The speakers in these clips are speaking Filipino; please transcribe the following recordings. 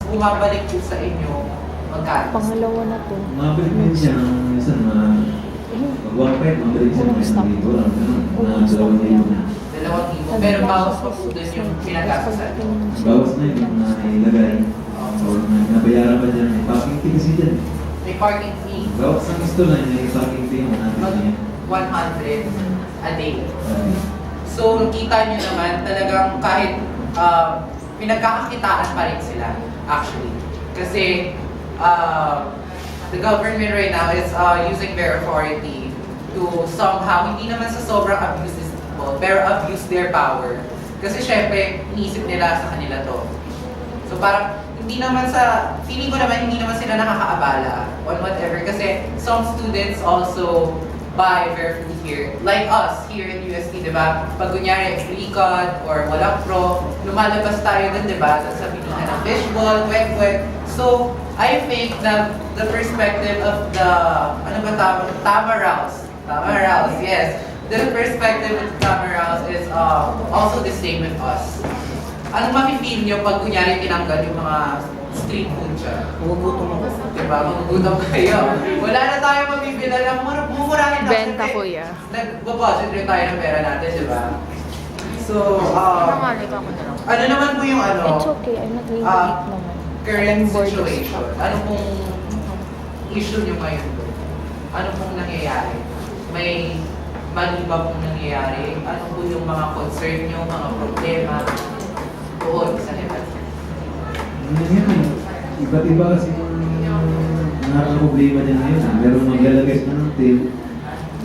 bumabalik po sa inyo, magkano? Pangalawa na to. Mabalik din siya ng minsan na mag-1.5, mabalik siya ng isang libo lang. Na 2,000 na. 2,000. Pero bawas pa po dun yung pinag-asasan. Bawas na yung nailagay. Or nabayaran pa dyan. May parking fee kasi dyan. May parking fee, Bawas ng gusto lang yung parking fee yung natin niya. 100 a day. So, kita nyo naman, talagang kahit pinagkakakitaan pa rin sila, actually. Kasi, the government right now is using their authority to somehow, hindi naman sa sobrang abuse these people, pero abuse their power. Kasi syempre, iniisip nila sa kanila to. So parang, hindi naman feeling ko naman, hindi naman sila nakakaabala on whatever. Kasi some students also buy their food here. Like us, here in UST, di ba? Pag kunyari, Recon or walang pro, lumalabas tayo dun, di ba? Sa bilihan ng fishball, wet-wet. So, I think that the perspective of the, ano ba tama? Tamaraos. Tamaraos, yes. The perspective of Tamaraos is also the same with us. Anong mafe-feel nyo pag kunyari tinanggal yung mga street food siya? Magugutom ako. Diba? Magugutom kayo. Wala na tayo mabibilan ng mumurahin na. Benta, kuya. Nag-budget rin tayo ng pera natin, diba? So, Nangalit ako na lang. ano naman po yung ano? It's okay, I'm not going to eat naman. Current I'm bored. situation. Ano pong issue nyo ngayon doon? Ano pong nangyayari? May mali ba pong nangyayari? Ano po yung mga concern nyo, mga problema? Doon sa level. Iba't iba kasi yung problema niya ngayon. Merong maglalagay sa ng tail,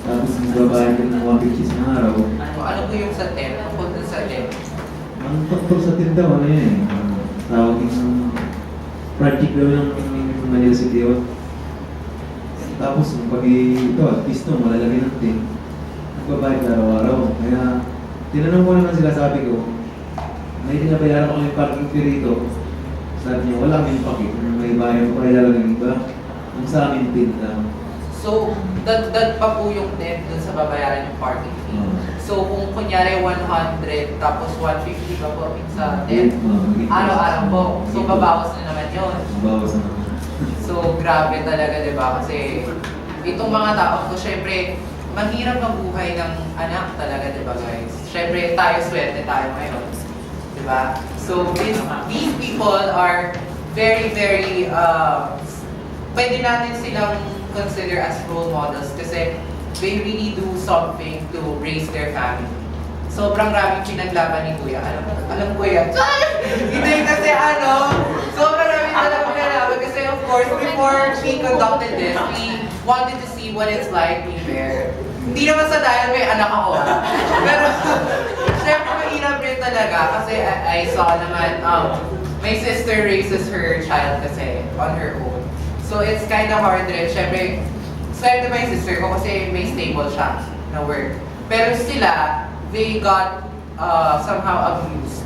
tapos magbabayad ka ng 150 sa araw. Ano po yung sa TEP? Tungkol dun sa TEP? Ang tungkol sa tinda, ano yan eh. Tawag yung project daw ng Manila City Hall. Tapos pag ito, at least no, malalagay ng tail, magbabayad ka araw-araw. Kaya tinanong ko naman sila, sabi ko, may dinabayaran ko yung parking fee rito. Sabi niya, wala kaming pakit. May bayan ko kaya lang iba. Ang sa amin tinda. So, dagdag pa po yung TEP dun sa babayaran yung parking fee. So, kung kunyari 100 tapos 150 pa po sa TEP, araw-araw po. So, babawas na naman yun. Bawas na. So, grabe talaga, di ba? Kasi itong mga tao ko, syempre, mahirap mabuhay ng anak talaga, di ba guys? Syempre, tayo swerte tayo ngayon. Di ba? So, these people are very, very, pwede natin silang consider as role models kasi they really do something to raise their family. Sobrang raming pinaglaban ni Kuya. Alam ko yan. Hindi kasi sobrang raming talagang pinaglaban kasi of course, before we conducted this, we wanted to see what it's like being there. Hindi naman sa dahil may anak ako. Pero, syempre mahirap rin talaga kasi I saw naman, my sister raises her child kasi on her own. So it's kind of hard rin. Syempre, swerte ba yung sister ko kasi may stable siya na work. Pero sila, they got somehow abused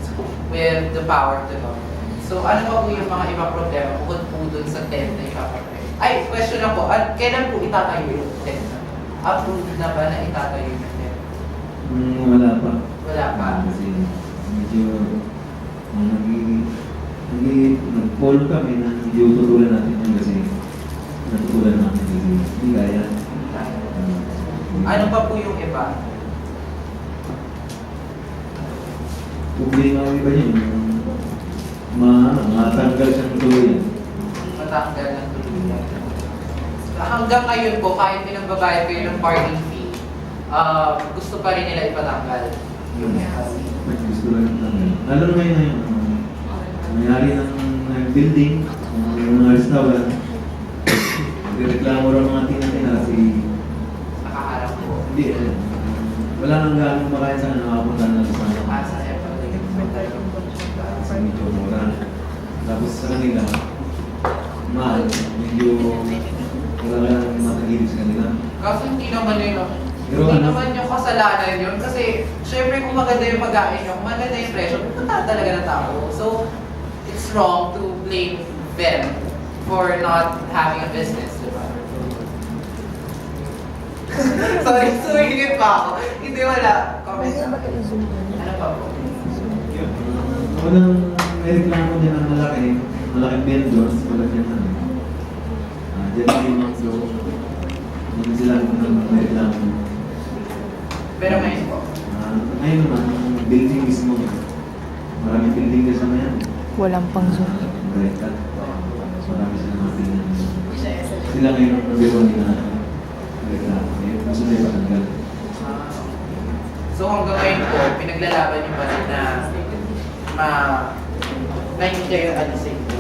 with the power of the government. So ano pa po yung mga ibang problema bukod po dun sa tent na ipapatay? Ay, question lang po, kailan po itatayo yung tent? Approved na ba na itatayo yung tent? Wala pa. Wala pa. Kasi medyo nag-follow kami na hindi ututulan natin yun kasi natutulan natin kasi hindi kaya. Ano pa po yung iba? Problema ko iba yun. Matanggal siyang tuloy. Matanggal ng tuluyan. Hanggang ngayon po, kahit pinagbabayad kayo ng parking fee, gusto pa rin nila ipatanggal yung FAC. Gusto lang yung lalo na ngayon na yun. Mayari ng building, yung mga restaurant. Nagreklamo raw mga tina-tina kasi Nakaharap po. hindi wala nang gano'ng makain sana nakapunta na sa Sa FAC. sa medyo mura. Tapos sa kanila, mahal. Medyo wala ka nang matagilid sa kanila. Kaso hindi naman yun. Pero Hindi ano? naman yung kasalanan yun. Kasi, syempre kung maganda yung pagkain nyo, kung maganda yung presyo, pupunta talaga ng tao. So, it's wrong to blame them for not having a business, di ba? Sorry, sumingit pa ako. Hindi, wala. Comment lang. Ano pa po? Unang may reklamo niya ng malaki, malaking vendor, malaking ano. Diyan na yung mga flow. Hindi sila may reklamo. Pero ngayon po, Ngayon naman, ang building mismo. Maraming building kasi na yan. Walang pang zoom. Renta. Marami silang mga building. Sila ngayon ang nabiro nila reklamo. Gusto na ipatanggal. so hanggang ngayon po, pinaglalaban yung basit na na hindi kayo alisin po.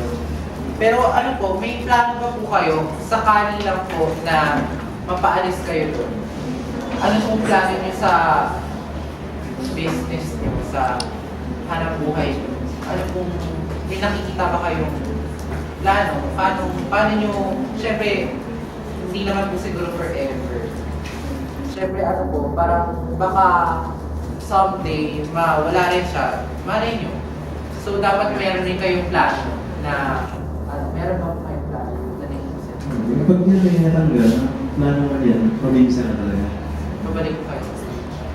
Pero ano po, may plano ba po kayo sakali lang po na mapaalis kayo doon? Ano pong plano niyo sa business niyo, sa hanap buhay niyo? Ano pong, may nakikita ba kayong plano? Paano niyo, syempre, hindi naman po siguro forever. Syempre ano po, parang baka someday mawala rin siya, malay nyo. So dapat meron rin kayong plano na, meron ba kayong plano na naisip? Pag nila may natanggal, plano nga yan, probinsya na talaga. Babalik ko kayo.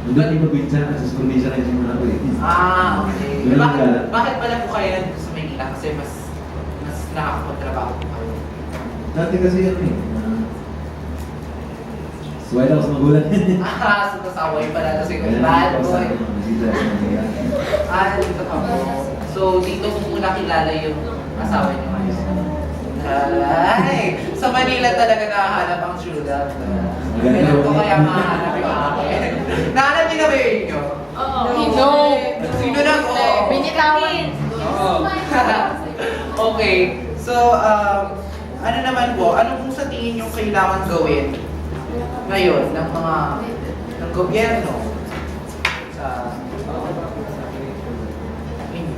Hindi yung probinsya na, sa probinsya na yung mga ako eh. Okay. Ganun ka. Bakit pala po kayo nandito sa Maynila? Kasi mas nakakapagtrabaho po kayo. Dati kasi yan eh. White House magulat. So kasaway pala na siguro. Bad boy. Dito ka po. So dito po muna kilala yung asawa niyo ngayon. Ay! Sa Manila talaga nakahanap ang true love. Kailan ko kaya mahanap yung akin? Nahanap niyo na ba yun nyo? Oo. Sino na ko? Binitawan. Okay. So, ano naman po, ano kung sa tingin nyo kailangan gawin ngayon ng gobyerno sa inyo?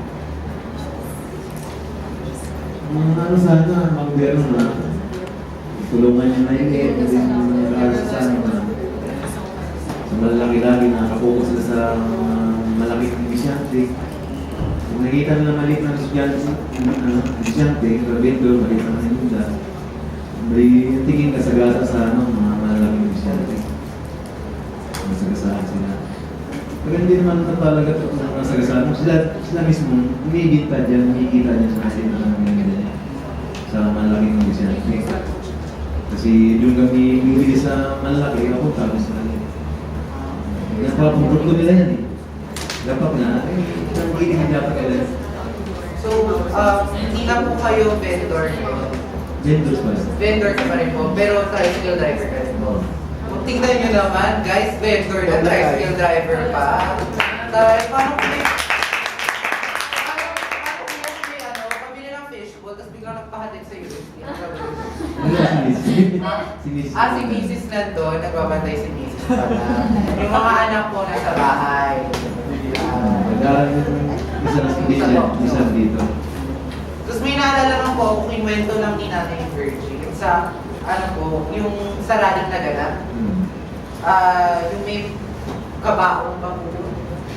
Ano sana, mag-gobyerno na. Tulungan niya na yun eh. Kasi nakakasasan na sa malalaki-laki na nakapokus sila sa malaking negosyante. Kung nakita nila maliit na negosyante, vendor, maliit na negosyante, may tingin kasagasa sa mga malalaking negosyante. Masagasaan sila. Pero hindi naman ito talaga ito masagasaan. Sila mismo, humihigita dyan sa asin na sa malaking negosyante. Kasi yung kami bibili sa malaki, ako tapos na rin. Napapagod ko nila yan eh. Dapat nga, hindi dapat nila. So, hindi na po kayo vendor. Vendors pa rin. Vendor ka pa rin po, pero tricycle driver ka rin po. Kung tingnan nyo naman, guys, vendor na tricycle driver pa. Paano kung may... pabili ng fishbowl, tapos biglang nagpahatid sa USB. Si Mrs. nandun, nagbabantay si Mrs. pala. Yung mga anak po nasa bahay. Nag-aaral yung isa dito. Tapos may naalala lang po, kung inwento lang din natin yung Virgin. Sa, yung sa rallying na ganap. Yung may kabaong pa po.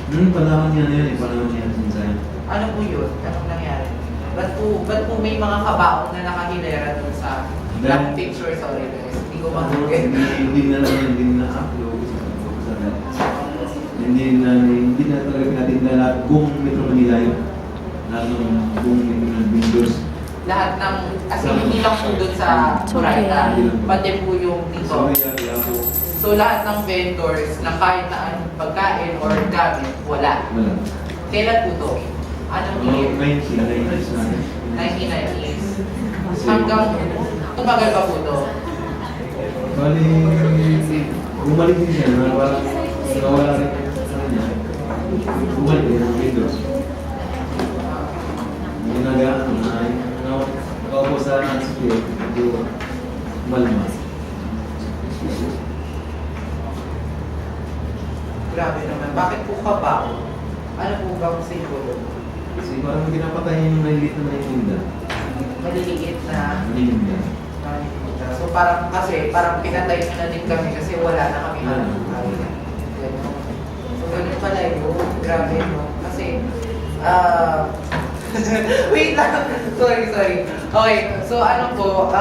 Panahon niya na yan eh. Panahon niya sinsayan. Ano po yun? Anong nangyari? Ba't po may mga kabaong na nakahilera dun sa black picture? Sorry guys, hindi ko mag-get. Hindi na upload. Hindi na talaga pinatinda lahat buong Metro Manila yun. Lahat ng buong vendors. Lahat ng, as in, hindi lang po dun sa Murayta, pati po yung dito. So lahat ng vendors na kahit na anong pagkain or gamit, wala. Kailan po to? Anong year? 1990s na. 1990s. Hanggang, tumagal pa po to? Bali, bumalik din siya na parang nawala rin sa kanya. Bumalik din ang windows. Ginagaano na nakaupo sa nansipyo, medyo malma. Grabe naman. Bakit po kabaong? Ano po ba kung siguro? Kasi parang pinapatay yung maliliit na naiinda. Maliliit na Naiinda. So parang pinatay nyo na din kami kasi wala na kami hanap-buhay. So ganun pala yun. Grabe no. Kasi, wait lang. Sorry. Okay, so ano po,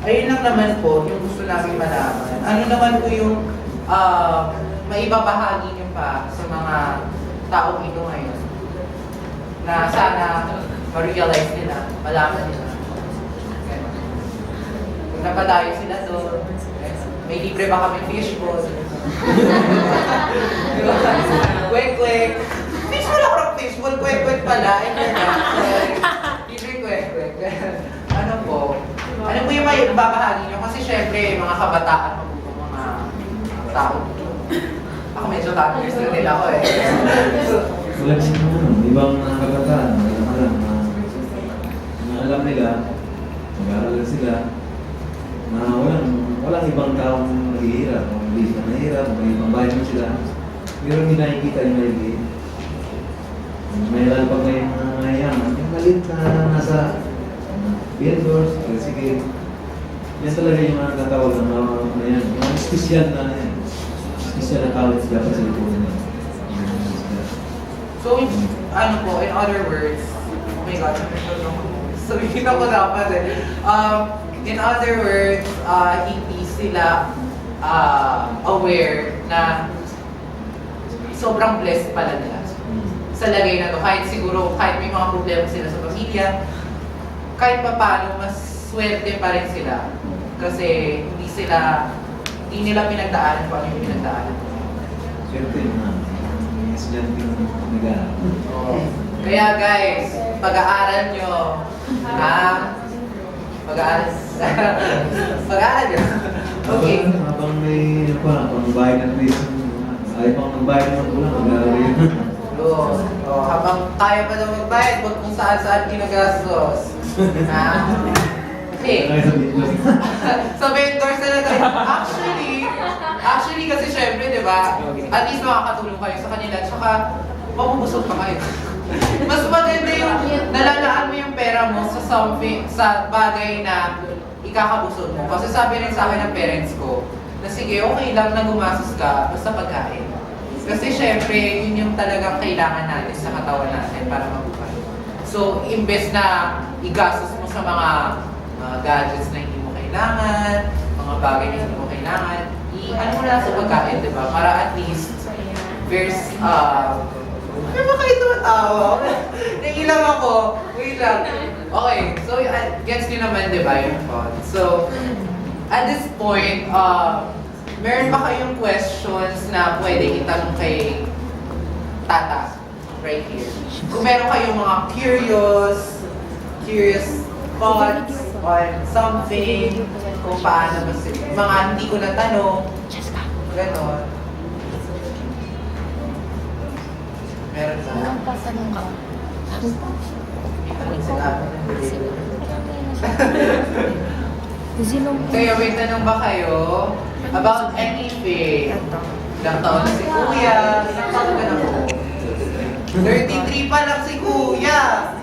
ayun lang naman po yung gusto namin malaman. Ano naman po yung maibabahagi nyo pa sa mga taong ito ngayon na sana ma-realize nila, malaman nila. Ganun. Kung napadayo sila doon, may libre ba kami fishball? Diba? Kwek-kwek. Fishball ako ng fishball, kwek-kwek pala. Libre kwek-kwek. Ano po? Ano po yung may babahagi nyo? Kasi syempre, mga kabataan pa po mga tao. Ako medyo tatlis na nila ako eh. Wala din naman, ibang mga kabataan, alam nila, mag-aaral sila, na walang ibang taong naghihirap, o hindi sila nahihirap, may ibang bahay mo sila. Pero hindi nakikita yung maligid. May lalo pa kayong mga mayayaman, yung malit na nasa billboards, sige. Yan talaga yung mga tatawag ng mga yan, mga espesyal na yan. Espesyal na tawag sila pa sa lipunan nila. So, ano po, in other words, oh my God, sabihin ako dapat eh. In other words, hindi sila aware na sobrang blessed pala nila sa lagay na to. Kahit siguro, kahit may mga problema sila sa pamilya, kahit pa paano, mas swerte pa rin sila. Kasi hindi nila pinagdaanan kung ano yung pinagdaanan. Siyempre yung estudyante yung nag-aaral. Kaya guys, pag-aaral nyo, pag-aaral nyo. Okay. Habang may pangbayad ng tuition, ay pang magbayad naman ko lang, mag-aaral yun. Habang kaya pa na magbayad, huwag kung saan-saan ginagastos. Okay. Sa vendors na lang. Actually kasi syempre, di ba, at least makakatulong kayo sa kanila, tsaka mabubusog pa kayo. Mas maganda yung nalalaan mo yung pera mo sa something, sa bagay na ikakabusog mo. Kasi sabi rin sa akin ng parents ko, na sige, okay lang na gumastos ka, basta pagkain. Kasi syempre, yun yung talagang kailangan natin sa katawan natin para mabuhay. So, imbes na igastos mo sa mga gadgets na hindi mo kailangan, mga bagay na hindi mo kailangan, ano mo na sa pagkain, di ba? Para at least, there's, ano ba kayo tumatawa? Nailang ako. Wait lang. Okay, so gets nyo naman, di ba, yung thought? So, at this point, meron ba kayong questions na pwede itanong kay Tata? Right here. Kung meron kayong mga curious thoughts on something, kung paano ba sila, mga hindi ko natanong, gano'n. Meron ba? Walang patanong ka. Itanong sila. Zinong Kaya may tanong ba kayo about anything? Ilang taon na si Kuya? Ilang taon ka na po? 33 pa lang si Kuya!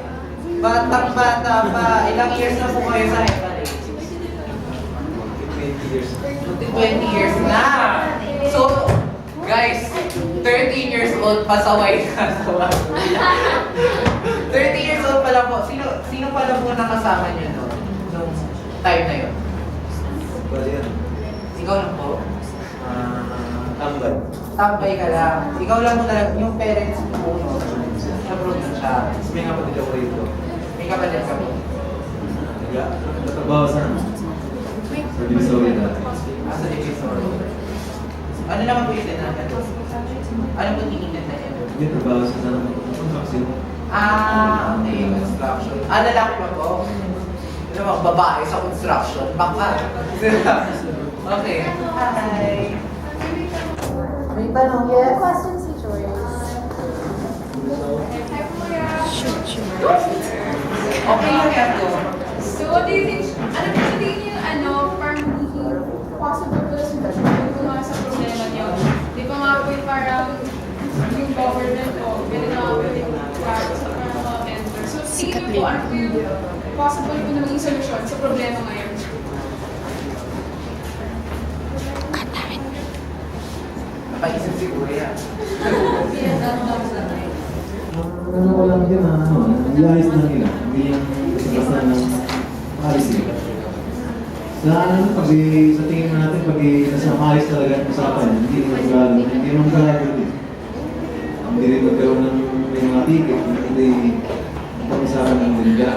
Batang-bata pa. Ilang years na po kayo sa FLA? 20 years. 20 years na! So, guys, 13 years old, pasaway ka sa 30 years old pa lang po. Sino pa lang po nakasama niyo noon? Nung time na yun? Bali yan. Ikaw lang po? Tambay. Tambay ka lang. Ikaw lang mo talaga, yung parents mo po, no? Abroad na siya. May kapatid ako rito. May kapatid ka po. Nagtatrabaho sa Divisoria dati. Asa divisor. Ano naman po yung tinatanong? Ano po tinitin na yan? Hindi, trabaho sa construction. Okay. Construction. Lalaki pa po? Ano ba, babae sa construction? Baka. Okay. Hi. May tanong, yes? Question si Joyce. Okay lang yan to. So, what do you think, ano po sa tingin niyo, parang possible po na solusyon kung mga sa problema niyo? Di ba nga po yung parang yung government po, ganun nga po yung para sa parang mga mentor. So, tingin niyo po, ano po yung possible po na maging solusyon sa problema ngayon? Napaisip si Kuya. Ano ko lang din na iayos na nila. Hindi yung basta ng ayos nila. Pag sa tingin natin, pag nasa maayos talaga ang usapan, hindi naman gagawin. Hindi rin magkaroon ng may mga ticket, hindi pag-usapan ng Linda.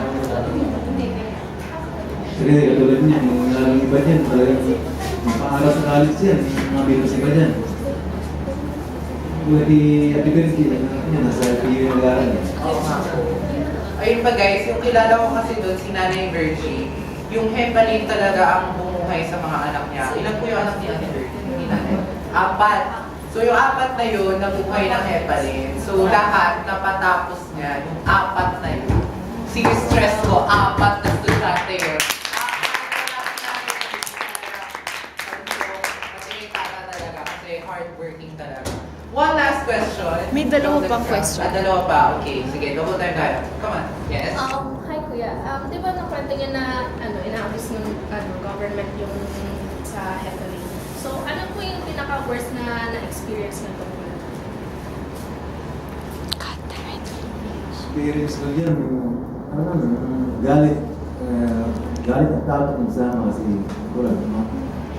Kasi katulad niya, yung lalang iba dyan, talagang paaral sa college yan, yung mga bilos iba dyan. Pwede Ate Berky, nasa PU yung nag-aaral. Oo nga po. Ayun pa guys, yung kilala ko kasi doon, si Nanay Virgie, yung heparin talaga ang bumuhay sa mga anak niya. Ilan po yung anak ni Ate Virgie? Hindi natin. 4. So yung 4 na yun, nabuhay ng heparin. So lahat, napatapos niya, yung 4 na yun. Sige, stress ko, 4 na estudyante yun. Kasi tata talaga, kasi hardworking talaga. One last question. May dalawa pang question. Dalawa pa. Okay, sige, double time tayo. Come on. Yes? Hi Kuya, di ba nakwento niya na inaabis ng government yung sa heparin? So ano po yung pinaka-worst na na-experience na ito? Experience ko yan, galit. Galit at takot nagsama kasi tulad,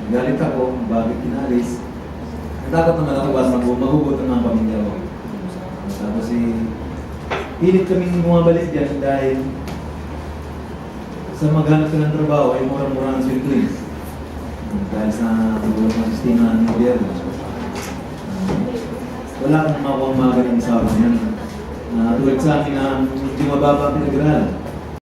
galit ako, bakit kinalis. Natakot naman ako basta magugutom ng pamilya ko. Tapos pilit kaming bumabalik dyan dahil sa maghanap ko ng trabaho ay mura-mura ng sweldo eh. Dahil sa tulog ng sistema ng gobyerno. Wala kang makuha mga ganyan sa akin yan. Tulad sa akin na hindi mababa ang pinag-aralan.